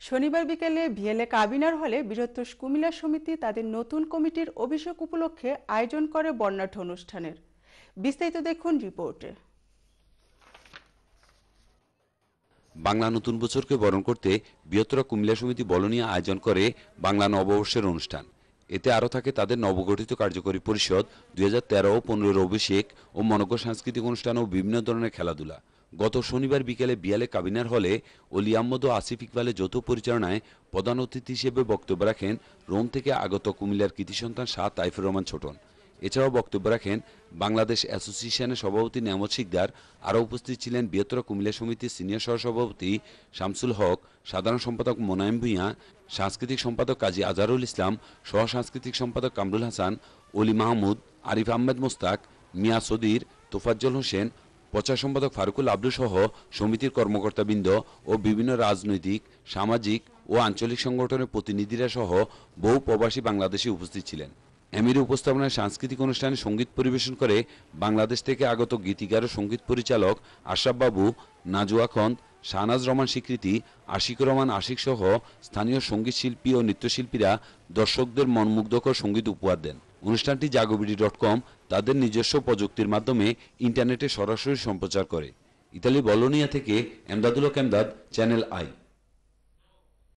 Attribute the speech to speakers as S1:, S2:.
S1: শনিবার বিকেলে ভিএলএ কাবিনার হলে বৃহত্তর কুমিল্লা সমিতি তাদের নতুন কমিটির অভিষেক উপলক্ষে আয়োজন করে বর্ণাঢ্য অনুষ্ঠানের। বিস্তারিত দেখুন রিপোর্টে।
S2: বাংলা নতুন বছরকে বরণ করতে বৃহত্তর কুমিল্লা সমিতি বলনিয়া আয়োজন করে বাংলা নববর্ষের অনুষ্ঠান। এতে আরও থাকে তাদের নবগঠিত কার্যকরী পরিষদ, 2013 ও 15-এর অভিষেক ও মনোজ্ঞ সাংস্কৃতিক অনুষ্ঠান ও বিভিন্ন ধরনের খেলাধুলা। গত শনিবার বিকেলে বিয়ালে কাবিনার হলে অলি আহমদ ও আসিফ ইকবালের যৌথ পরিচালনায় প্রধান অতিথি হিসেবে বক্তব্য রাখেন রোম থেকে আগত কুমিল্লার কৃতি সন্তান শাহ তাইফুর রহমান ছোটন। এছাড়াও বক্তব্য রাখেন বাংলাদেশ অ্যাসোসিয়েশনের সভাপতি নেয়ামত শিকদার। আরও উপস্থিত ছিলেন বৃহত্তর কুমিল্লা সমিতির সিনিয়র সহসভাপতি শামসুল হক, সাধারণ সম্পাদক মোনায়েম ভূঁইয়া, সাংস্কৃতিক সম্পাদক কাজী আজহারুল ইসলাম, সহ সাংস্কৃতিক সম্পাদক কামরুল হাসান, অলি মাহমুদ, আরিফ আহমেদ মোস্তাক, মিয়া সদির, তোফাজ্জল হোসেন, প্রচার সম্পাদক ফারুকুল আব্দু সহ সমিতির কর্মকর্তাবৃন্দ ও বিভিন্ন রাজনৈতিক, সামাজিক ও আঞ্চলিক সংগঠনের প্রতিনিধিরা সহ বহু প্রবাসী বাংলাদেশি উপস্থিত ছিলেন। এমির উপস্থাপনায় সাংস্কৃতিক অনুষ্ঠানে সঙ্গীত পরিবেশন করে বাংলাদেশ থেকে আগত গীতিকার ও সঙ্গীত পরিচালক আশরাফ বাবু, নাজুয়া খন্দ, শাহনাজ রহমান স্বীকৃতি, আশিকুর রহমান আশিক সহ স্থানীয় সঙ্গীত শিল্পী ও নৃত্যশিল্পীরা দর্শকদের মনমুগ্ধকর সঙ্গীত উপহার দেন। অনুষ্ঠানটি জাগোবিডি.com তাদের নিজস্ব প্রযুক্তির মাধ্যমে ইন্টারনেটে সরাসরি সম্প্রচার করে। ইতালি বলোনিয়া থেকে এমদাদুল হক এমদাদ, চ্যানেল আই।